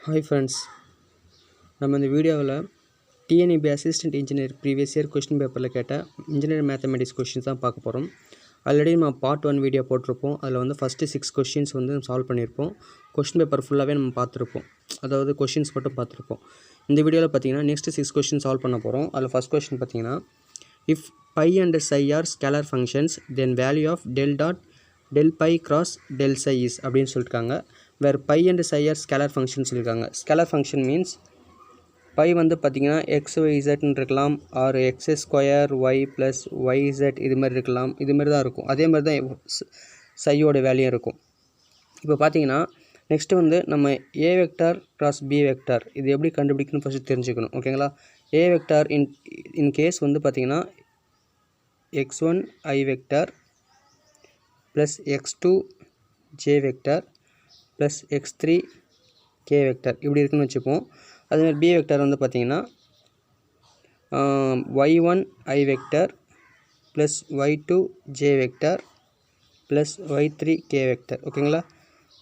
Hi friends, நம்ம இந்த வீடியோவில் TNEB assistant engineer previous year question பேப்பரில் கேட்ட இன்ஜினியர் மேத்தமெட்டிக்ஸ் கொஸ்டின்ஸ் தான் பார்க்க போகிறோம். ஆல்ரெடி நம்ம பார்ட் 1 வீடியோ போட்டிருப்போம். அதில் வந்து ஃபஸ்ட்டு 6 கொஸ்டின்ஸ் வந்து சால்வ் பண்ணியிருப்போம். கொஸ்டின் பேப்பர் ஃபுல்லாகவே நம்ம பார்த்துருப்போம், அதாவது கொஸ்டின்ஸ் மட்டும் பார்த்துருப்போம். இந்த வீடியோவில் பார்த்தீங்கன்னா நெக்ஸ்ட் 6 கொஸ்டின் சால்வ் பண்ண போகிறோம். அதில் ஃபஸ்ட் கொஸ்டின் பார்த்தீங்கன்னா, if pi and psi are scalar functions then value of del pi cross del psi is அப்படின்னு சொல்லியிருக்காங்க. வேறு pi and psi are scalar function சொல்லியிருக்காங்க. ஸ்கேலர் ஃபங்க்ஷன் மீன்ஸ் பை வந்து பார்த்திங்கன்னா xyzன்னு இருக்கலாம், or X square Y plus Y Z இது மாதிரி இருக்கலாம். இதுமாரி தான் இருக்கும். அதே மாதிரி தான் சையோட வேல்யூ இருக்கும். இப்போ பார்த்தீங்கன்னா நெக்ஸ்ட்டு வந்து நம்ம ஏ வெக்டார் க்ராஸ் பி வெக்டார் இது எப்படி கண்டுபிடிக்கணும்னு ஃபஸ்ட்டு தெரிஞ்சுக்கணும். ஓகேங்களா? ஏ வெக்டார் இன் கேஸ் வந்து பார்த்திங்கன்னா x1 i vector plus x2 j vector plus x3 k vector இப்படி இருக்குன்னு வச்சுப்போம். அதுமாதிரி பி வெக்டார் வந்து பார்த்திங்கன்னா y1 i vector plus y2 j vector plus y3 k vector. ஓகேங்களா?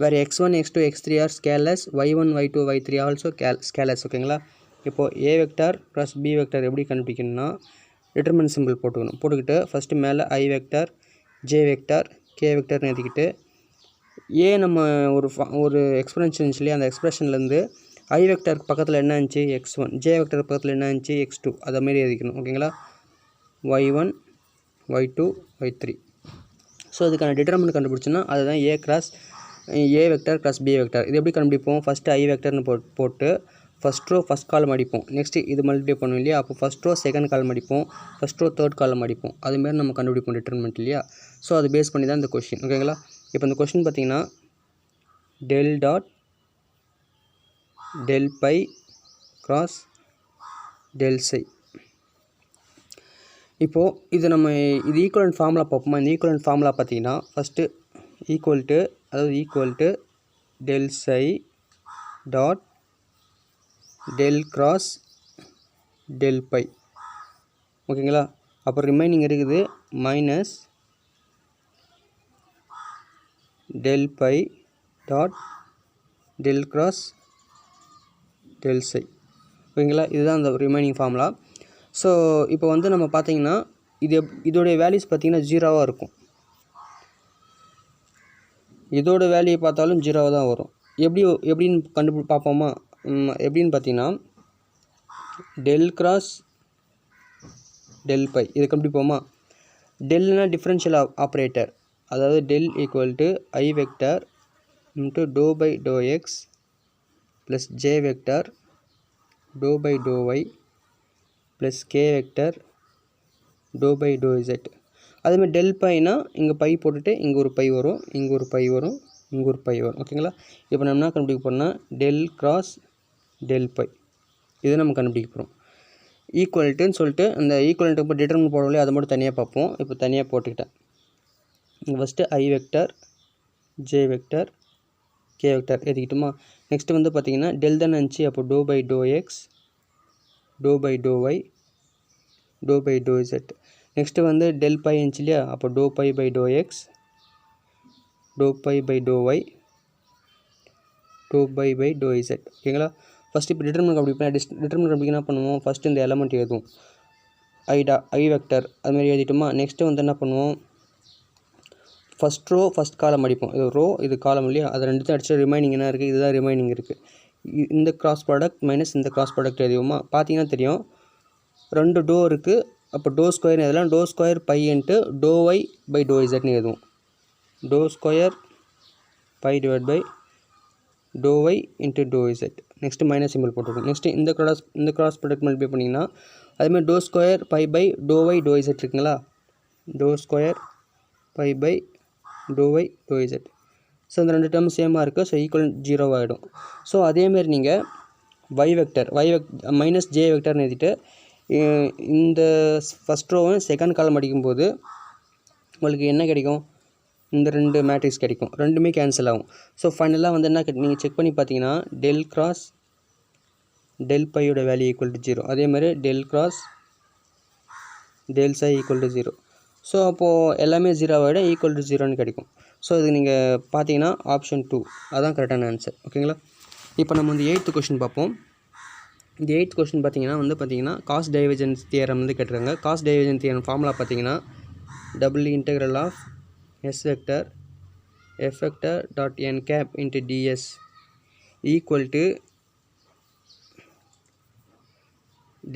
வேறு x1 x2 x3 R scalars, y1 y2 y3 also scalars. ஓகேங்களா? இப்போது ஏ வெக்டார் ப்ளஸ் பி வெக்டார் எப்படி கண்டுபிடிக்கணும்னா டிட்டர்மினன்ட் சிம்பிள் போட்டுக்கிட்டு ஃபஸ்ட்டு மேலே i vector j vector k வெக்டார்னு எழுதிக்கிட்டு ஏ நம்ம ஒரு எக்ஸ்பிரஷன் இருந்துச்சு, அந்த எக்ஸ்பிரஷன்லேருந்து i வெக்டாருக்கு பக்கத்தில் என்ன இருந்துச்சு x1, j வெக்டாருக்கு பக்கத்தில் என்ன இருந்துச்சு x2, அதை மாரி எழுதிக்கணும். ஓகேங்களா? y1 y2 y3. ஸோ அதுக்கான டிட்டர்மினன்ட் கண்டுபிடிச்சோன்னா அதுதான் ஏ வெக்டார் க்ராஸ் பி வெக்டார். இது எப்படி கண்டுபிடிப்போம்? ஃபஸ்ட்டு i வெக்டார்னு போட்டு ஃபஸ்ட் ரோ ஃபஸ்ட் காலம் அடிப்போம். நெக்ஸ்ட்டு இது மல்டிப்ளை பண்ணுவோம் இல்லையா? அப்போ ஃபஸ்ட் ரோ செகண்ட் காலம் அடிப்போம், ஃபஸ்ட் ரோ தேர்ட் காலம் அடிப்போம். அதுமாரி நம்ம கண்டுபிடிப்போம் டிட்டர்மினன்ட் இல்லையா? ஸோ அது பேஸ் பண்ணி தான் இந்த கொஸ்டின். ஓகேங்களா? இப்போ இந்த கொஸ்டின் பார்த்தீங்கன்னா del pi cross del psi. இப்போது இது ஈக்குவலன்ட் ஃபார்முலா பார்ப்போமா? இந்த ஈக்குவலன்ட் ஃபார்முலா பார்த்தீங்கன்னா first equal to del psi dot del cross del pi. ஓகேங்களா? அப்போ ரிமைனிங் இருக்குது minus del pi dot del cross del psi. ஓகேங்களா? இதுதான் அந்த ரிமைனிங் ஃபார்முலா. ஸோ இப்போ வந்து நம்ம பார்த்தீங்கன்னா இதோடைய வேல்யூஸ் பார்த்திங்கன்னா ஜீரோவாக இருக்கும். இதோட வேல்யூ பார்த்தாலும் ஜீரோவாக தான் வரும். எப்படின்னு பார்ப்போமா? எப்படின்னு பார்த்தீங்கன்னா del cross del pi இது கண்டுபிடிப்போமா? டெல்னா டிஃப்ரென்ஷியல் ஆப்ரேட்டர், அதாவது del equal to i vector into dou by to X plus j vector dou by to Y plus k vector dou by to z. அதுமாதிரி del பைனா இங்கே pi போட்டுட்டு இங்கே ஒரு பை வரும், இங்கே ஒரு பை வரும், இங்கே ஒரு பை வரும். ஓகேங்களா? இப்போ நம்ம என்ன கண்டுபிடிக்க போகிறோம்னா del cross del pi இதை நம்ம கண்டுபிடிக்க போகிறோம். ஈக்குவல்ட்டுன்னு சொல்லிட்டு அந்த ஈக்குவல்ட்டு இப்போ டிட்டர்மினன்ட் போடவில்லையே, அதை மட்டும் தனியாக பார்ப்போம். இப்போ தனியாக போட்டுக்கிட்டேன். இங்கே first i vector j vector k vector எழுதிக்கிட்டோமா? நெக்ஸ்ட்டு வந்து பார்த்திங்கன்னா டெல் தானே இருந்துச்சு, அப்போ doh by to x doh by to y doh by to z. Next வந்து டெல் பை இருந்துச்சு இல்லையா? அப்போ doh phi by to x doh phi by to y doh phi by to z. ஓகேங்களா? First இப்போ determinant அப்படி என்ன பண்ணுவோம்? First இந்த எலமெண்ட் எழுதுவோம், i வெக்டார் அதுமாதிரி எழுதிட்டோமா? நெக்ஸ்ட்டு வந்து என்ன பண்ணுவோம்? ஃபஸ்ட் ரோ ஃபஸ்ட் காலம் அடிப்போம். இது ரோ இது காலம் இல்லையா? அது ரெண்டுத்தையும் அடிச்சு ரிமைனிங் என்ன இருக்குது? இதுதான் ரிமைனிங் இருக்குது. இந்த கிராஸ் ப்ராடக்ட் மைனஸ் இந்த கிராஸ் ப்ராடக்ட் எழுதுவோமா? பார்த்தீங்கன்னா தெரியும், ரெண்டு டோ இருக்குது. அப்போ டோ ஸ்கொயர் எழுதலாம், doh square phi into doh y by doh இசட்னு எழுதுவோம். Doh square phi divide by to y into doh இசட். நெக்ஸ்ட்டு மைனஸ் சிம்பிள் போட்டுருக்கோம். நெக்ஸ்ட்டு இந்த கிராஸ் ப்ராடக்ட் மல்டிப்ளை பண்ணிங்கன்னா அதுமாதிரி doh square phi by to y doh z இருக்குங்களா? Doh square phi by to y doh z. So இந்த ரெண்டு term சேமாக இருக்குது. ஸோ ஈக்குவல் 0 ஆகிடும். ஸோ அதேமாரி நீங்கள் y வெக்டர் மைனஸ் j வெக்டர்னு எழுதிட்டு இந்த ஃபஸ்ட் ரோவும் செகண்ட் காலம் அடிக்கும்போது உங்களுக்கு என்ன கிடைக்கும்? இந்த ரெண்டு மேட்ரிக்ஸ் கிடைக்கும், ரெண்டுமே கேன்சல் ஆகும். ஸோ ஃபைனலாக வந்து என்ன நீங்கள் செக் பண்ணி பார்த்தீங்கன்னா del cross del பையோட வேல்யூ ஈக்குவல் டு 0, அதேமாதிரி del cross del psi equal to 0. So அப்போது எல்லாமே 0 ஆகிடும், ஈக்குவல் டு 0ன்னு கிடைக்கும். ஸோ இது நீங்கள் பார்த்தீங்கன்னா ஆப்ஷன் 2 அதான் கரெக்டான ஆன்சர். ஓகேங்களா? இப்போ நம்ம வந்து 8th கொஷின் பார்ப்போம். இந்த 8th கொஷின் பார்த்தீங்கன்னா காஸ் டைவர்ஜென்ஸ் தியரம் வந்து கேட்டிருக்காங்க. காஸ் டைவர்ஜென்ஸ் தியரம் ஃபார்முலா பார்த்தீங்கன்னா double integral of S vector F vector dot N cap into DS equal to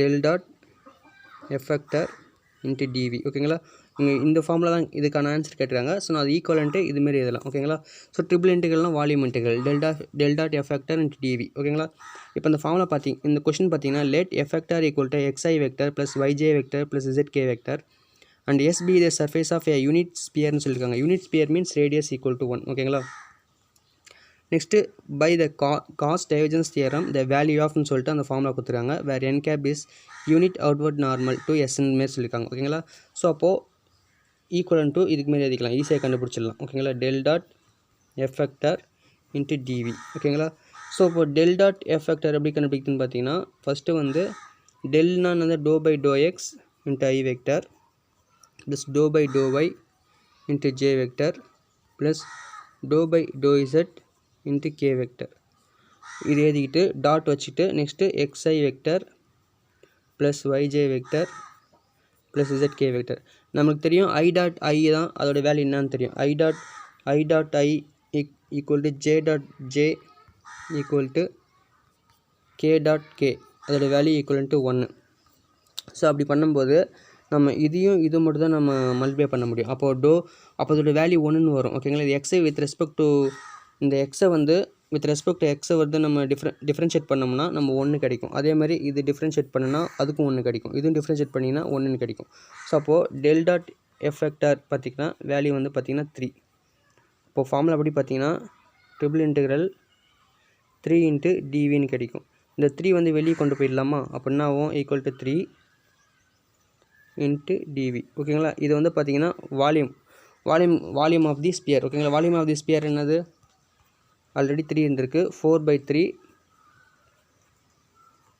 del dot F vector into TV. ஓகேங்களா, இங்கே இந்த formula தான் இதுக்கான ஆன்சர் கேட்டிருக்காங்க. ஸோ நான் அது ஈக்குவலன்ட்டு இதுமாரி எழுதலாம். ஓகேங்களா, ஸோ ட்ரிபிள் இன்டெக்ரல்னால் volume integral del dot F vector into TV. ஓகேங்களா, இப்போ இந்த ஃபார்முலா இந்த கொஷின் பார்த்தீங்கன்னா let F vector equal to x i vector plus y j vector plus z k vector and S be the surface of a unit sphere னு சொல்லியிருக்காங்க. Unit sphere means radius equal to 1. ஓகேங்களா, next by the Gauss divergence theorem the value ஆஃப்னு சொல்லிட்டு அந்த formula கொடுத்துருக்காங்க. Where n cap is unit outward normal to எஸ்ன்னு மாரி சொல்லியிருக்காங்க. ஓகேங்களா, ஸோ அப்போது ஈக்குவலன் டு இதுக்கு மாரி எழுதிக்கலாம், ஈஸியாக கண்டுபிடிச்சிடலாம். ஓகேங்களா, del dot F vector into TV. ஓகேங்களா, ஸோ இப்போ டெல் டாட் எஃப் வெக்டர் எப்படி கண்டுபிடிக்குதுன்னு பார்த்தீங்கன்னா ஃபஸ்ட்டு வந்து டெல்னா வந்து dou by to X into I vector plus dou by dou y into j vector plus dou by dou z into k vector. இது எழுதிக்கிட்டு டாட் வச்சுட்டு next xi vector plus yj vector plus zk vector. நமக்கு தெரியும் i dot i தான் அதோட value என்னன்னு தெரியும். i dot i equal to j dot j equal to k dot k அதோட வேல்யூ ஈக்குவல் டு 1. ஸோ அப்படி பண்ணும்போது நம்ம இதையும் இது மட்டும் தான் நம்ம மல்டிப்ளை பண்ண முடியும். அப்போ அதோட வேல்யூ 1ன்னு வரும். ஓகேங்களா, இது எக்ஸை வித் ரெஸ்பெக்ட் டு இந்த எக்ஸை வந்து வித் ரெஸ்பெக்ட் டு எக்ஸை வந்து நம்ம டிஃப்ரென்ஷியேட் பண்ணோம்னா நம்ம 1 கிடைக்கும். அதே மாதிரி இது டிஃப்ரென்ஷியேட் பண்ணினா அதுக்கும் 1 கிடைக்கும். இதுவும் டிஃப்ரென்ஷியேட் பண்ணிங்கன்னா 1ன்னு கிடைக்கும். ஸோ அப்போது டெல் டாட் எஃப் வெக்டர் பார்த்திங்கன்னா வேல்யூ வந்து பார்த்திங்கன்னா 3. இப்போது ஃபார்முலா அப்படி பார்த்திங்கன்னா ட்ரிபிள் இன்டெக்ரல் 3 இன்ட்டு டிவின்னு கிடைக்கும். இந்த 3 வந்து வெளியே கொண்டு போயிடலாமா, அப்படின்னா ஆகும் ஈக்குவல் டு 3 இன்ட்டு டிவி. ஓகேங்களா, இது வந்து பார்த்திங்கன்னா வால்யூம் ஆஃப் தி ஸ்பியர். ஓகேங்களா, வால்யூம் ஆஃப் தி ஸ்பியர் என்னது ஆல்ரெடி 3 இருந்திருக்கு, 4/3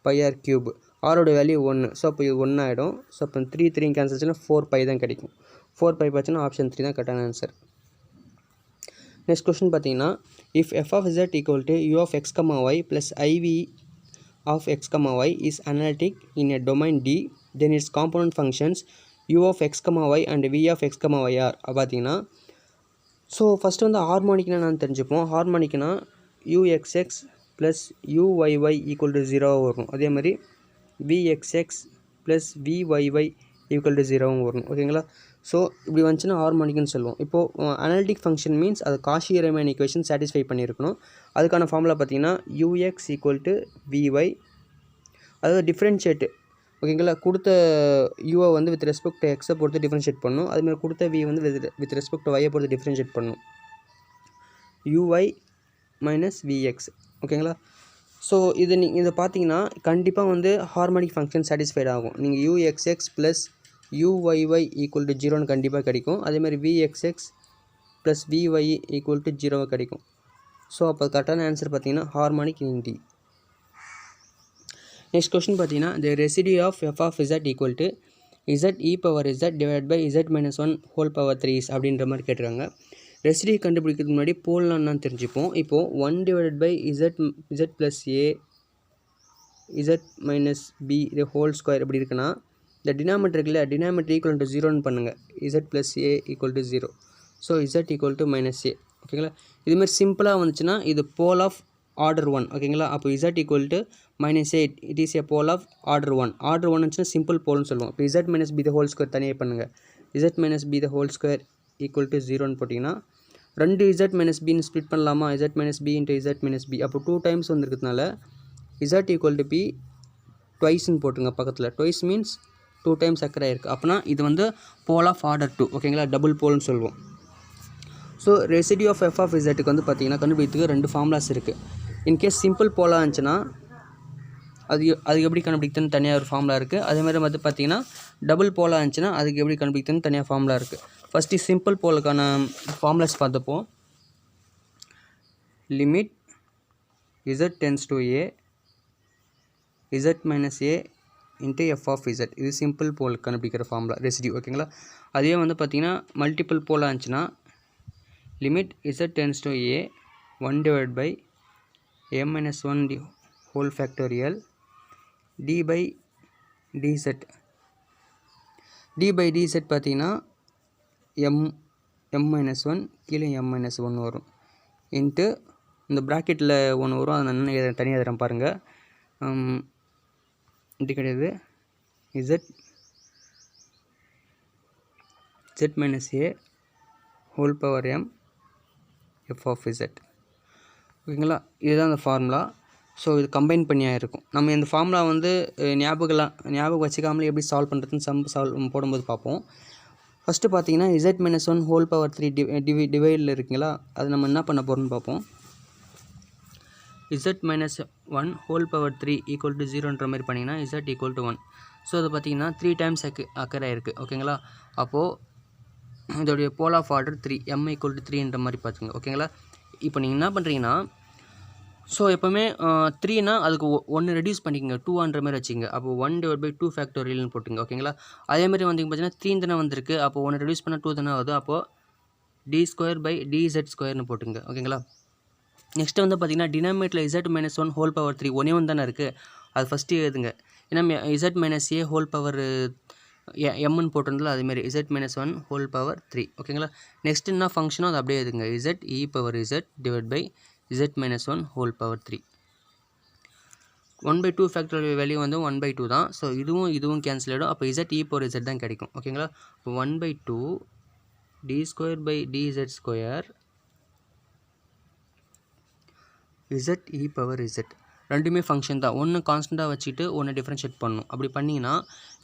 πr கியூப். ஆரோட வேல்யூ 1. ஸோ அப்போ இது 1 ஆகிடும். ஸோ அப்போ 3 கேன்சல் ஆச்சுன்னா 4π தான் கிடைக்கும். 4π பார்த்திங்கன்னா ஆப்ஷன் 3 தான் கரெக்டான ஆன்சர். நெக்ஸ்ட் கொஸ்டின் பார்த்தீங்கன்னா if F of z equal to u of x, y plus iv of x, y is analytic in a domain D, then its component functions u of x, y and v of x, y are பார்த்தீங்கன்னா so first வந்து ஹார்மோனிக்னா நான் தெரிஞ்சுப்போம். ஹார்மோனிக்னா uxx plus uyy equal to 0 வரும். அதே மாதிரி vxx plus vyy equal to 0 வரும். ஓகேங்களா, so இப்படி வந்துச்சுன்னா ஹார்மோனிக்னு சொல்லுவோம். இப்போது அனாலிட்டிக் ஃபங்க்ஷன் மீன்ஸ் அது காஷி ரைமன் ஈக்குவேஷன் சாட்டிஸ்ஃபை பண்ணியிருக்கணும். அதுக்கான ஃபார்முலா பார்த்தீங்கன்னா ux ஈக்குவல் டு vy, அதாவது டிஃப்ரென்ஷியேட்டு. ஓகேங்களா, கொடுத்த யூவை வந்து வித் ரெஸ்பெக்ட் டு எக்ஸை பொறுத்து டிஃப்ரென்ஷியேட் பண்ணணும். அதுமாதிரி கொடுத்த வி வந்து வித் ரெஸ்பெக்ட் டு ஒய்யை பொறுத்து டிஃப்ரென்ஷியேட் பண்ணணும். uy minus vx. ஓகேங்களா, ஸோ இதை பார்த்தீங்கன்னா கண்டிப்பாக வந்து ஹார்மோனிக் ஃபங்க்ஷன் சாட்டிஸ்ஃபைட் ஆகும். நீங்கள் uxx plus uyy equal to 0ன்னு கண்டிப்பாக கிடைக்கும். அதேமாதிரி vxx plus vy equal to 0 கிடைக்கும். ஸோ அப்போ கரெக்டான ஆன்சர் பார்த்தீங்கன்னா harmonic in d. Next question பார்த்தீங்கன்னா the residue of f of z equal to z e power z divide by z minus 1 whole power 3 அப்படின்ற மாதிரி கேட்டிருக்காங்க. ரெசிடியூ கண்டுபிடிக்கிறதுக்கு முன்னாடி போல்லாம் என்னன்னு தெரிஞ்சுப்போம். இப்போது 1 divide by z plus a z minus b இது ஹோல் ஸ்கொயர் எப்படி இருக்குன்னா இந்த டினாமினேட்டர் இருக்குல்ல, டினாமினேட்டர் ஈக்குவல் டு 0ன்னு பண்ணுங்கள். z plus a equal to 0. So z equal to minus a. ஓகேங்களா, இதுமாதிரி சிம்பிளாக வந்துச்சுன்னா இது போல் ஆஃப் ஆர்டர் 1. ஓகேங்களா, அப்போ z equal to minus 8 it is a pole of order 1. Order 1 வந்துச்சுன்னா சிம்பிள் போல்னு சொல்லுவோம். இப்போ z minus b the whole square தனியாக பண்ணுங்கள். z minus b the whole square equal to 0ன்னு போட்டிங்கன்னா 2 z மைனஸ் பின்னு ஸ்ப்ளிட் பண்ணலாமா, z minus b into z minus b. அப்போ 2 டைம்ஸ் வந்துருக்கிறதுனால z ஈக்குவல் டு பி ட்வைஸ்ன்னு போட்டுங்க பக்கத்தில். ட்வைஸ் மீன்ஸ் 2 டைம்ஸ் அக்கறை இருக்குது. அப்போனா இது வந்து போல் ஆஃப் ஆர்டர் 2. ஓகேங்களா, டபுள் போல்னு சொல்லுவோம். So residue of f of இசட்டுக்கு வந்து பார்த்தீங்கன்னா கண்டுபிடிக்கிறதுக்கு 2 ஃபார்முலாஸ் இருக்குது. இன்கேஸ் சிம்பிள் போலாக இருந்துச்சுன்னா அதுக்கு எப்படி கண்டுபிடிக்குதுன்னு தனியாக ஒரு ஃபார்முலா இருக்குது. அதேமாதிரி வந்து பார்த்தீங்கன்னா டபுள் போலாக இருந்துச்சுன்னா அதுக்கு எப்படி கண்டுபிடிக்குதுன்னு தனியாக ஃபார்முலா இருக்குது. ஃபஸ்ட்டு சிம்பிள் போலுக்கான ஃபார்முலாஸ் பார்த்துப்போம். Limit z tends to a z minus a into F of z. இது சிம்பிள் போல் கண்டுபிடிக்கிற ஃபார்முலா ரெசிடியூ. ஓகேங்களா, அதே வந்து பார்த்தீங்கன்னா மல்டிபிள் போலாக இருந்துச்சுன்னா limit z tends to a 1 divide by m minus 1 whole factorial d by dz. d by dz பார்த்தீங்கன்னா m minus 1 கீழே m minus 1 வரும் இன்ட்டு இந்த ப்ராக்கெட்டில் ஒன்று வரும், அதை நான் தனியாக எழுதுறேன் பாருங்கள். இப்படி கிடையாது, z minus a whole power m f of z. ஓகேங்களா, இதுதான் அந்த ஃபார்முலா. ஸோ இது கம்பைன் பண்ணியாக இருக்கும். நம்ம இந்த ஃபார்முலா வந்து ஞாபகம் வச்சுக்காமலே எப்படி சால்வ் பண்ணுறதுன்னு போடும்போது பார்ப்போம். ஃபஸ்ட்டு பார்த்தீங்கன்னா z minus 1 whole power 3 டிவைடில் இருக்குங்களா, அது நம்ம என்ன பண்ண போகிறோம்னு பார்ப்போம். z minus 1 whole power 3 equal to 0ன்ற மாதிரி பண்ணிங்கன்னா z equal to 1. ஸோ அது பார்த்தீங்கன்னா 3 டைம்ஸ் அக்கர் ஆகிருக்கு. ஓகேங்களா, அப்போது இதோடைய pole of order 3 m equal to 3ன்ற மாதிரி பார்த்துங்க. ஓகேங்களா, இப்போ நீங்கள் என்ன பண்ணுறீங்கன்னா, ஸோ எப்போவுமே 3னா அதுக்கு 1 ரெடியூஸ் பண்ணிக்கோங்க, 2ன்ற மாதிரி வச்சுங்க. அப்போ 1/2 ஃபேக்டோரியல்னு போட்டுங்க. ஓகேங்களா, அதேமாதிரி வந்து பார்த்தீங்கன்னா 3 தானே வந்திருக்கு, அப்போ 1 ரெடியூஸ் பண்ணால் 2 தானே ஆகுது, அப்போது d2/dz² போட்டுங்க. ஓகேங்களா, நெக்ஸ்ட்டு வந்து பார்த்தீங்கன்னா டினாமினேட்டரில் z minus 1 whole power 3 1 தானே இருக்குது, அது ஃபஸ்ட்டு எழுதுங்க. ஏன்னா z minus a whole power mன்னு போட்டிருந்தால அதுமாரி z minus 1 whole power 3. ஓகேங்களா, நெக்ஸ்ட் என்ன ஃபங்க்ஷனோ அது அப்படியே எழுதுங்க, z e power z divided by z minus 1 whole power 3. 1/2 factorial value வந்து 1/2 தான். ஸோ இதுவும் கேன்சல் ஆகிடும். அப்போ z e power z தான் கிடைக்கும். ஓகேங்களா, இப்போ 1/2 d2/dz² z e power z. ரெண்டுமே ஃபங்க்ஷன் தான். ஒன்று கான்ஸ்டண்ட்டாக வச்சுட்டு ஒன்று டிஃப்ரென்ஷியேட் பண்ணணும். அப்படி பண்ணிங்கன்னா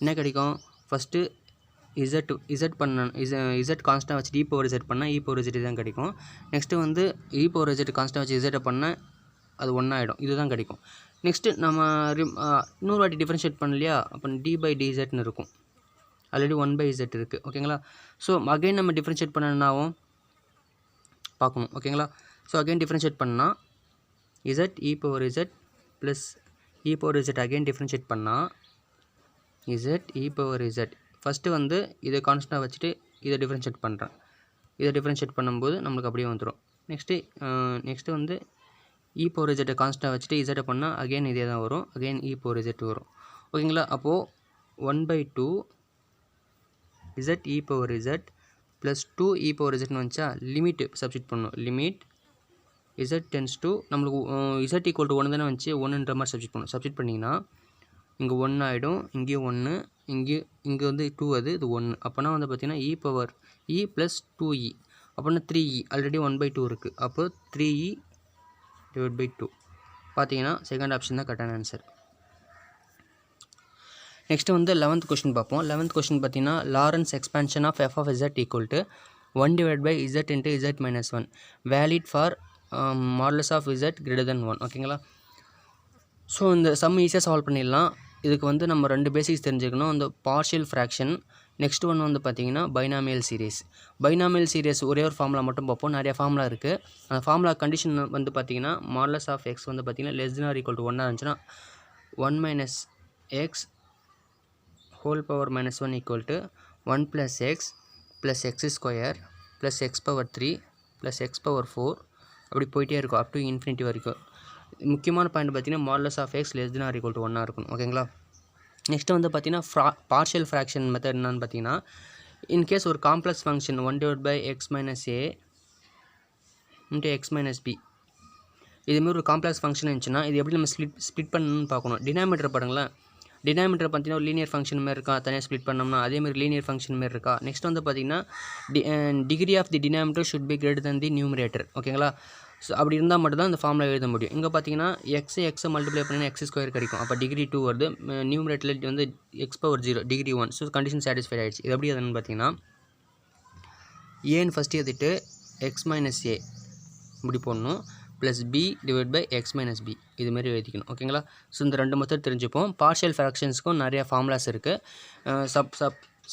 என்ன கிடைக்கும், ஃபஸ்ட்டு z பண்ணணும், z கான்ஸ்டண்ட்டாக வச்சுட்டு e power z பண்ணால் e power z தான் கிடைக்கும். நெக்ஸ்ட்டு வந்து e power z கான்ஸ்டண்ட்டாக வச்சு z பண்ணால் அது ஒன்றாயிடும், இதுதான் கிடைக்கும். நெக்ஸ்ட்டு நம்ம இன்னொரு வாட்டி டிஃப்ரென்ஷியேட் பண்ணலையா, அப்போ d/dzன்னு இருக்கும். ஆல்ரெடி 1/z இருக்குது. ஓகேங்களா, ஸோ அகைன் நம்ம டிஃப்ரென்ஷியேட் பண்ணனாவும் பார்க்கணும். ஓகேங்களா, ஸோ அகைன் டிஃப்ரென்ஷியேட் பண்ணால் z e power z plus e power z again differentiate பண்ணால் z e power z. First வந்து இதை கான்ஸ்டண்ட்டாக வச்சுட்டு இதை டிஃப்ரென்ஷியேட் பண்ணுறேன். இதை டிஃப்ரென்ஷியேட் பண்ணும்போது நம்மளுக்கு அப்படியே வந்துடும். நெக்ஸ்ட்டு வந்து e power z கான்ஸ்டண்ட்டாக வச்சுட்டு z பண்ணால் அகைன் இதே தான் வரும், அகைன் e power z வரும். ஓகேங்களா, அப்போது 1/2 z e power z plus 2 e power zன்னு வந்துச்சா, லிமிட் சப்ஸ்டிட் பண்ணணும். லிமிட் z tends to நம்மளுக்கு z equal to 1 தானே வந்துச்சு, 1ன்ற மாதிரி சப்ஸ்டிட் பண்ணிங்கன்னா இங்கே 1 ஆகிடும், இங்கேயும் 1, இங்கே வந்து 2, இது 1. அப்போனா வந்து பார்த்தீங்கன்னா e power e plus 2e அப்போனா 3e. ஆல்ரெடி 1/2 இருக்குது, அப்போ 3e divided by 2. பார்த்தீங்கன்னா செகண்ட் ஆப்ஷன் தான் கரெக்டான ஆன்சர். நெக்ஸ்ட்டு வந்து 11th கொஸ்டின் பார்ப்போம். 11th கொஸ்டின் பார்த்தீங்கன்னா Laurent expansion of f of z equal to 1/z into z minus 1 valid for modulus of z greater than 1. ஓகேங்களா, so இந்த some ஈஸியாக solve பண்ணிடலாம். இதுக்கு வந்து நம்ம 2 பேசிக்ஸ் தெரிஞ்சுக்கணும். இந்த பார்ஷியல் ஃப்ராக்ஷன், நெக்ஸ்ட் ஒன் வந்து பார்த்தீங்கன்னா பைனாமியல் சீரீஸ். பைனாமியல் சீரீஸ் ஒரே ஒரு ஃபார்முலா மட்டும் பார்ப்போம், நிறையா ஃபார்முலா இருக்குது. அந்த ஃபார்முலா கண்டிஷன் வந்து பார்த்தீங்கன்னா மாடுலஸ் ஆஃப் எக்ஸ் வந்து பார்த்தீங்கன்னா less than or equal to 1 இருந்துச்சுன்னா 1 minus x whole power minus 1 equal to 1 plus x plus x square plus x power 3 plus x power 4 அப்படி போயிட்டே இருக்கும் அப் டு இன்ஃபினிட்டி வரைக்கும். முக்கியமான பாயிண்ட் பார்த்தீங்கன்னா modulus of X less than or equal to 1 இருக்கணும். ஓகேங்களா, next வந்து பார்த்தீங்கன்னா பார்ஷியல் ஃப்ராக்ஷன் மெத்தட் என்னன்னு பார்த்தீங்கன்னா, இன்கேஸ் ஒரு complex function 1/x minus a into x minus b இதுமாரி ஒரு காம்ப்ளெக்ஸ் ஃபங்க்ஷன் இருந்துச்சுன்னா இது எப்படி நம்ம ஸ்ப்ளிட் பண்ணணும்னு பார்க்கணும். டினாமினேட்டர் பாருங்களேன், டினாமினேட்டர் பார்த்தீங்கன்னா ஒரு லீனியர் ஃபங்க்ஷன் மாதிரி இருக்கா, தனியாக ஸ்ப்ளிட் பண்ணோம்னா அதேமாதிரி லீனியர் ஃபங்க்ஷன் மாதிரி இருக்கா. நெக்ஸ்ட் வந்து பார்த்தீங்கன்னா degree of the denominator should be greater than the numerator. ஓகேங்களா, ஸோ அப்படி இருந்தால் மட்டும் தான் இந்த ஃபார்முலா எழுத முடியும். இங்கே பார்த்தீங்கன்னா எக்ஸை மல்டிப்ளை பண்ணிங்கன்னா x ஸ்கொயர் கிடைக்கும், அப்போ டிகிரி 2 வருது. நியூமரேட்டரில் வந்து x power 0 degree 1. So condition satisfied ஆகிடுச்சு. இது எப்படி அதுன்னு பார்த்தீங்கன்னா ஏன்னு ஃபஸ்ட்டு எழுதிட்டு x minus a இப்படி போடணும் plus b divide by x minus b இதுமாரி எழுதிக்கணும். ஓகேங்களா, ஸோ இந்த 2 மெத்தட் தெரிஞ்சுப்போம். பார்ஷியல் ஃப்ராக்ஷன்ஸ்க்கும் நிறையா ஃபார்முலாஸ் இருக்குது.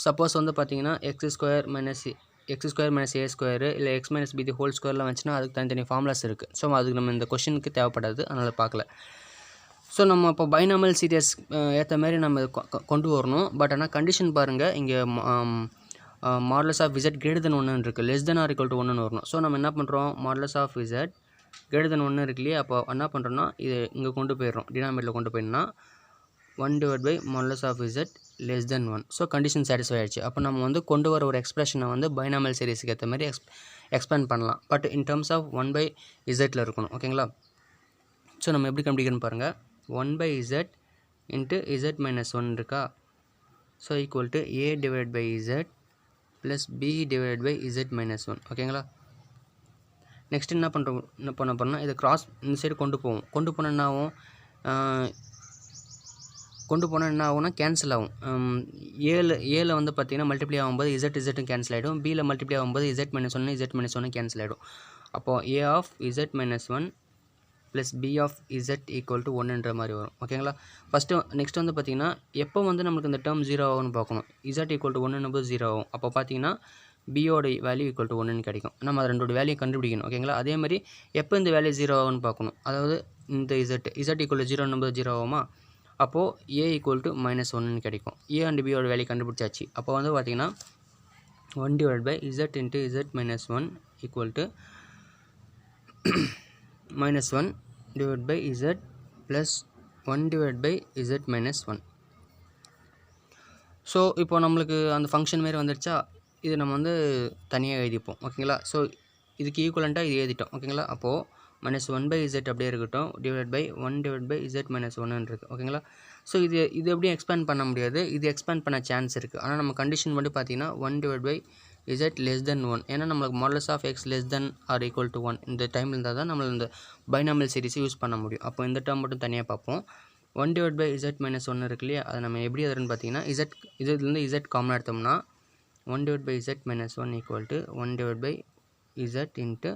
சப்போஸ் வந்து பார்த்தீங்கன்னா x square minus a square இல்லை x minus b the whole ஸ்கொயர்லாம் வந்துச்சுன்னா அதுக்கு தனித்தனி ஃபார்முலாஸ் இருக்குது. ஸோ அதுக்கு நம்ம இந்த கொஷனுக்கு தேவைப்படாது, அதனால் பார்க்கல. ஸோ நம்ம இப்போ பைனாமியல் சீரியஸ் ஏற்ற மாதிரி நம்ம கொண்டு வரணும். பட் ஆனால் கண்டிஷன் பாருங்கள், இங்கே modulus of z greater than 1 இருக்குது, less than or equal to 1 வரணும். ஸோ நம்ம என்ன பண்ணுறோம், modulus of z greater than 1 இருக்கு இல்லையா, அப்போ என்ன பண்ணுறோன்னா இது இங்கே கொண்டு போயிடுறோம், டினாமினேட்டரில் கொண்டு போயிடணும்னா 1 divided by modulus of z less than 1. So condition satisfy ஆயிடுச்சு. அப்போ நம்ம வந்து கொண்டு வர ஒரு எக்ஸ்பிரஷனை வந்து பைனாமியல் சீரிஸுக்கு ஏற்ற மாதிரி எக்ஸ்பேண்ட் பண்ணலாம். But in terms of 1 by z இருக்கணும். ஓகேங்களா? ஸோ நம்ம எப்படி கண்டுபிடிக்கணும்னு பாருங்கள். 1 by z into z minus 1 இருக்கா, so equal to a divided by z plus b divided by z minus 1. ஓகேங்களா? நெக்ஸ்ட் என்ன பண்ண போகிறோம்னா இதை கிராஸ் இந்த சைடு கொண்டு போவோம். கொண்டு போனால் என்ன ஆகும்னா கேன்சல் ஆகும். ஏல வந்து பார்த்திங்கன்னா மல்டிப்ளை ஆகும்போது இசட்டும் கேன்சல் ஆகிடும். பியில் மல்டிப்ளை ஆகும்போது z minus 1 கேன்சல் ஆகிடும். அப்போது a of z minus 1 plus b of z equal to 1ன்ற மாதிரி வரும். ஓகேங்களா? நெக்ஸ்ட் வந்து பார்த்திங்கன்னா எப்போ வந்து நம்மளுக்கு இந்த டேர்ம் 0 ஆகும்னு பார்க்கணும். z ஈக்குவல் டு 1 போது 0 ஆகும். அப்போ பார்த்தீங்கன்னா பியோட வேல்யூ ஈக்குவல் டு 1 கிடைக்கும். நம்ம அது ரெண்டோட வேல்யூ கண்டுபிடிக்கணும். ஓகேங்களா? அதே மாதிரி எப்போ இந்த வேல்யூ 0 ஆகும்னு பார்க்கணும். அதாவது இந்த z ஈக்குவல் டு 0 போது 0 ஆகுமா, அப்போது a ஈக்குவல் டு -1 கிடைக்கும். a அண்ட் பியோட வேல்யூ கண்டுபிடிச்சாச்சு. அப்போ வந்து பார்த்திங்கன்னா 1 divided by z into z minus 1 equal to -1 divided by z plus 1 divided by z minus 1. So இப்போ நம்மளுக்கு அந்த ஃபங்க்ஷன் மாரி வந்துடுச்சா, இது நம்ம வந்து தனியாக எழுதிப்போம். ஓகேங்களா? ஸோ இதுக்கு ஈக்குவலண்ட்டாக இது எழுதிட்டோம். ஓகேங்களா? அப்போது -1 by z அப்படியே இருக்கட்டும், divide by 1 divided by z minus 1 இருக்குது. ஓகேங்களா? ஸோ இது எப்படியும் எக்ஸ்பேண்ட் பண்ண முடியாது. இது எக்ஸ்பேண்ட் பண்ண சான்ஸ் இருக்குது. ஆனால் நம்ம கண்டிஷன் மட்டும் பார்த்தீங்கன்னா 1 divided by z less than 1. ஏன்னா நம்மளுக்கு modulus of x less than or equal to 1 இந்த டைமில் இருந்தால் தான் நம்மள இந்த பைனாமியல் சீரிஸை யூஸ் பண்ண முடியும். அப்போ இந்த டேர்ம் மட்டும் தனியாக பார்ப்போம். 1 divided by z minus 1 இருக்கு இல்லையா, அதை நம்ம எப்படி எழுதுறோன்னு பார்த்தீங்கன்னா இதுலேருந்து z காமனாக எடுத்தோம்னா 1 divided by z minus 1 equal to 1 divided by z into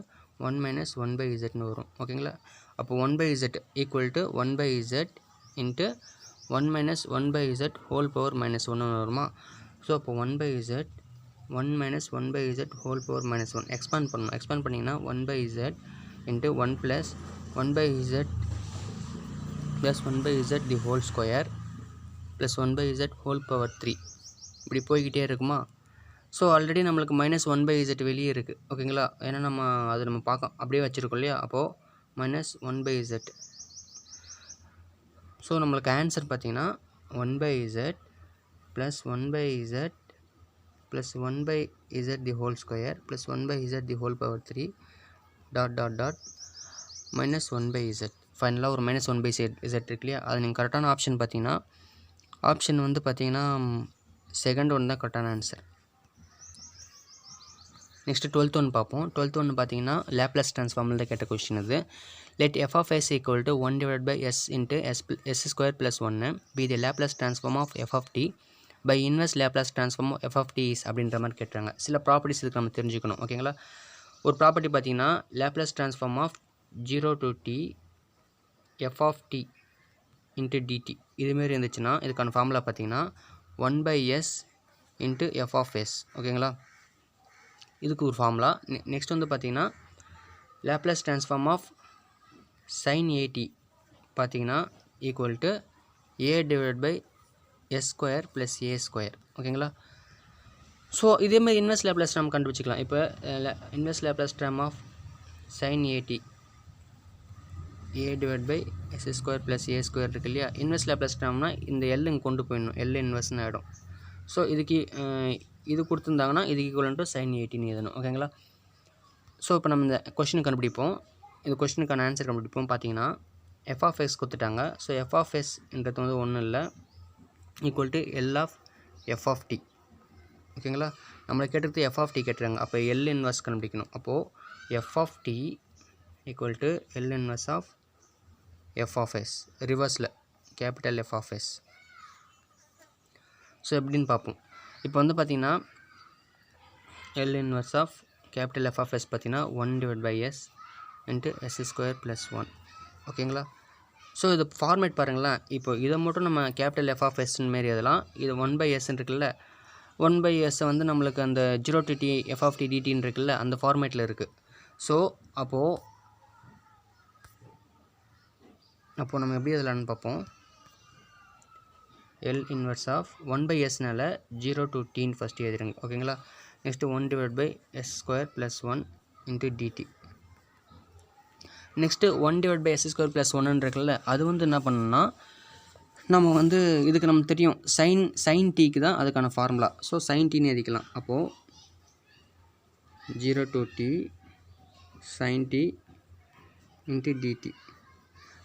1 minus 1 by zன்னு வரும். ஓகேங்களா? அப்போ 1 by z equal to 1 by z into 1 minus 1 by z whole power minus 1 வருமா. ஸோ அப்போ 1 by z 1 minus 1 by z whole power minus 1 expand பண்ணணும். Expand பண்ணிங்கன்னா 1 by z into 1 plus 1 by z plus 1 by z the whole square plus 1 by z whole power 3 இப்படி போய்கிட்டே இருக்குமா. So already நம்மளுக்கு -1 by z வெளியே இருக்குது. ஓகேங்களா? ஏன்னா நம்ம பார்க்க அப்படியே வச்சுருக்கோம் இல்லையா, அப்போது -1 by z. ஸோ நம்மளுக்கு ஆன்சர் பார்த்திங்கன்னா 1 by z plus 1 by z plus 1 by z the whole square plus 1 by z the whole power 3 dot -1 by z. ஃபைனலாக ஒரு -1 by z இருக்கு இல்லையா, அது நீங்கள் கரெக்டான ஆப்ஷன் பார்த்தீங்கன்னா ஆப்ஷன் வந்து பார்த்தீங்கன்னா செகண்ட் ஒன் தான் கரெக்டான ஆன்சர். நெக்ஸ்ட்டு 12th ஒன் பார்ப்போம். 12th ஒன்று பார்த்தீங்கன்னா லேப்லஸ் ட்ரான்ஸ்ஃபார்மில் தான் கேட்ட கொஸ்டின் இது. let f of s equal to 1 divided by s into s square plus 1 be the Laplace transform of f of t by inverse Laplace transform of f of t is அப்படின்ற மாதிரி கேட்டுறாங்க. சில properties இதுக்கு நம்ம தெரிஞ்சுக்கணும். ஓகேங்களா? ஒரு property பார்த்தீங்கன்னா Laplace transform of 0 to t f of t into dt இதுமாரி இருந்துச்சுன்னா இதுக்கான ஃபார்முலா பார்த்தீங்கன்னா 1 by s into f of s. ஓகேங்களா? இதுக்கு ஒரு ஃபார்முலா. நெக்ஸ்ட் வந்து பார்த்தீங்கன்னா Laplace transform of sin at பார்த்தீங்கன்னா equal to a divide by s square plus a square. ஓகேங்களா? ஸோ இதேமாதிரி இன்வெர்ஸ் லேப்லஸ் ட்ராம் கண்டுபிடிச்சிக்கலாம். இப்போ இன்வெர்ஸ் லேப்லஸ் ட்ராம் of sin at a divide by s square plus a square இருக்கு இல்லையா, inverse Laplace ட்ராம்னா இந்த எல் இங்கே கொண்டு போயிடணும், எல் இன்வெர்ஸ்னு ஆகிடும். ஸோ இது கொடுத்துருந்தாங்கன்னா இதுக்கு ஈக்குவலன்ட் டு sin atன்னு எழுதணும். ஓகேங்களா? ஸோ இப்போ நம்ம இந்த கொஸ்டின் கண்டுபிடிப்போம். இந்த கொஸ்டினுக்கான ஆன்சர் கண்டுபிடிப்போம். பார்த்தீங்கன்னா f of x கொடுத்துட்டாங்க. ஸோ f of s-ன்றது வந்து ஒன்றும் இல்லை, equal to L of f of t. ஓகேங்களா? நம்மளை கேட்டது f of t கேட்டுறாங்க. அப்போ L இன்வெர்ஸ் கண்டுபிடிக்கணும். அப்போது f of t equal to L inverse of f of s, ரிவர்ஸில் capital F of s. So எப்படின்னு பார்ப்போம். இப்போ வந்து பார்த்திங்கன்னா L inverse of capital F of s பார்த்திங்கன்னா 1 divide by s into s square plus 1. ஓகேங்களா? ஸோ இது format பாருங்களேன். இப்போ இதை மட்டும் நம்ம கேபிட்டல் F of s மாரி எழுதலாம். இது 1 by s இருக்குல்ல, 1 by s வந்து நம்மளுக்கு அந்த 0 to t f of t dtன்னு இருக்குல்ல, அந்த ஃபார்மேட்டில் இருக்குது. ஸோ அப்போது நம்ம எப்படி எழுதலான்னு பார்ப்போம். L இன்வெர்ஸ் ஆஃப் 1 by s-னால 0 to t ஃபஸ்ட்டு எழுதிடுங்க. ஓகேங்களா? Next 1 divide by s square plus 1 into dt. Next 1/s² + 1 இருக்குல்ல, அது வந்து என்ன பண்ணணும்னா நம்ம வந்து இதுக்கு நமக்கு தெரியும் sin tக்கு தான் அதுக்கான ஃபார்முலா. ஸோ sin tன்னு எழுதிக்கலாம். அப்போது 0 to t sin t into dt.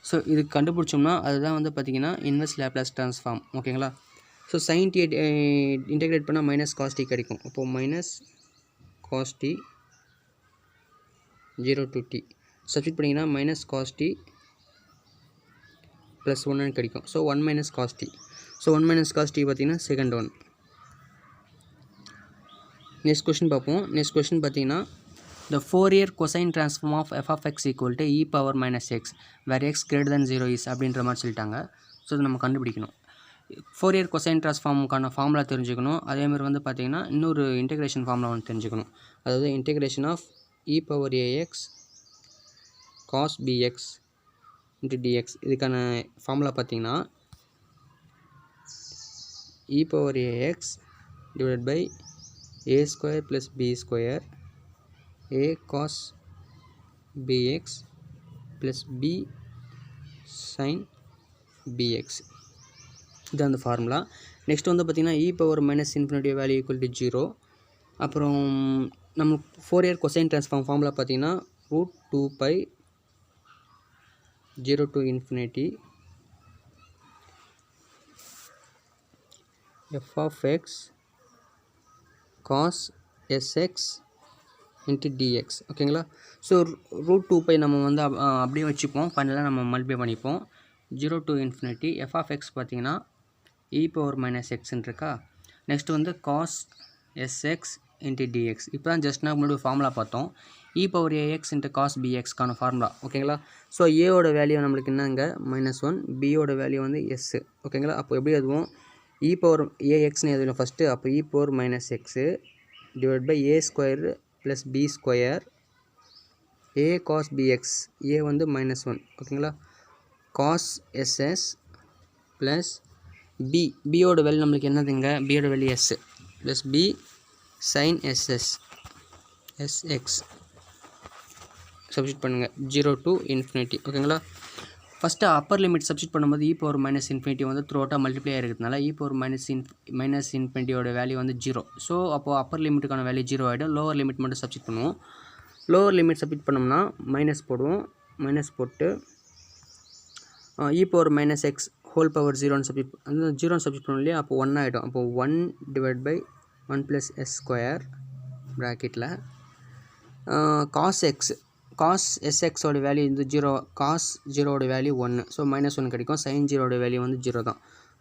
So இது கண்டுபிடிச்சோம்னா அதுதான் வந்து பார்த்திங்கன்னா இன்வெர்ஸ் லேப்லாஸ் ட்ரான்ஸ்ஃபார்ம். ஓகேங்களா? ஸோ sin t இன்டெகிரேட் பண்ணால் மைனஸ் காஸ் டி கிடைக்கும். அப்போது minus cos t 0 to t substitute பண்ணிங்கன்னா மைனஸ் காஸ் டி ப்ளஸ் 1 கிடைக்கும். So 1 minus cos t. So 1 minus cos t பார்த்திங்கன்னா செகண்ட் ஒன். நெக்ஸ்ட் கொஷின் பார்ப்போம். Next question பார்த்திங்கன்னா the Fourier cosine transform of f of x equal to e power minus x where x greater than 0 is அப்படின்ற மாதிரி சொல்லிட்டாங்க. So இது நம்ம கண்டுபிடிக்கணும். Fourier cosine ட்ரான்ஸ்ஃபார்முக்கான formula தெரிஞ்சுக்கணும். அதேமாதிரி வந்து பார்த்திங்கன்னா இன்னொரு இன்டெகிரேஷன் ஃபார்முலா வந்து தெரிஞ்சுக்கணும். அதாவது integration of e power ax cos bx into dx. இதுக்கான ஃபார்முலா பார்த்திங்கன்னா e power ax divided by a square plus b square a cos bx plus b sin bx. இது அந்த ஃபார்முலா. நெக்ஸ்ட் வந்து பார்த்திங்கன்னா e power minus infinity value equal to 0. அப்புறம் நம்ம Fourier cosine transform formula பார்த்திங்கன்னா √2π 0 to infinity f of x cos sx into dx. ஓகேங்களா? So √2π நம்ம வந்து அப்படியே வச்சுப்போம். ஃபைனலாக நம்ம மல்டிப்ளை பண்ணிப்போம். 0 to infinity f of x பார்த்திங்கன்னா e பவர் மைனஸ் எக்ஸ்ன்னு இருக்கா. நெக்ஸ்ட் வந்து cos sx into dx. இப்போ தான் ஜஸ்ட் நான் முன்னாடி ஃபார்முலா பார்த்தோம். e power ax into cos bxக்கான ஃபார்முலா. ஓகேங்களா? ஸோ ஏவோட வேல்யூ நம்மளுக்கு என்னங்க -1, பியோட வேல்யூ வந்து s. ஓகேங்களா? அப்போ எப்படி அதுவும் e பவர் axன்னு எதுவும் ஃபஸ்ட்டு. அப்போ e power minus x divide by a square plus b square a cos bx. a வந்து -1. ஓகேங்களா? cos ss ப்ளஸ் பியோட வேல்யூ நம்மளுக்கு என்னதுங்க, பியோட value s plus b sin sx substitute பண்ணுங்கள் 0 to infinity. ஓகேங்களா? ஃபஸ்ட்டு அப்பர் லிமிட் சப்ஸ்டிட் பண்ணும்போது e power minus infinity வந்து த்ரூ அவுட்டாக மல்டிப்ளை ஆகிருக்கிறதுனால e பவர் மைனஸ் இன்ஃபினிட்டியோட வேல்யூ வந்து 0. ஸோ அப்போது அப்பர் லிமிட்டுக்கான வேல்யூ 0 ஆகிடும். லோவர் லிமிட் மட்டும் சப்ஸ்டிட் பண்ணுவோம். லோவர் லிமிட் சப்ஸ்டிட் பண்ணோம்னா மைனஸ் போடுவோம். மைனஸ் போட்டு e power minus x whole power 0ன்னு சப்ஸ்டிட் அந்த 0ன்னு சப்ஸ்டிட் பண்ணோம் இல்லையா. அப்போ 1 ஆகிடும். அப்போது 1 divide by 1 plus s square ப்ராக்கெட்டில் cos sxோட வேல்யூ வந்து 0, cos 0ஓட வேல்யூ 1. ஸோ -1 கிடைக்கும். sin 0ஓட வேல்யூ வந்து 0 தான்.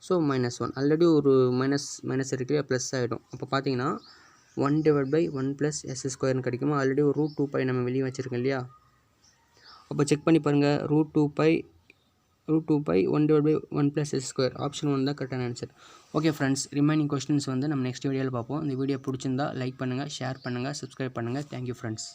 ஸோ -1 ஆல்ரெடி ஒரு மைனஸ் இருக்கு, ப்ளஸ் ஆகிடும். அப்போ பார்த்தீங்கன்னா 1 டிவைட் பை 1 ப்ளஸ் s ஸ்கொயர்னு கிடைக்குமா. ஆல்ரெடி ஒரு √2π நம்ம வெளியே வச்சுருக்கோம் இல்லையா. அப்போ செக் பண்ணி பாருங்கள். √2π 1 divide by 1 plus s square option 1 தான் கரெக்டான answer. Okay friends, remaining questions வந்து நம்ம நெக்ஸ்ட் வீடியோவில் பார்ப்போம். இந்த வீடியோ பிடிச்சிருந்தா லைக் பண்ணுங்கள், ஷேர் பண்ணுங்கள், சப்ஸ்கிரைப் பண்ணுங்கள். Thank you friends.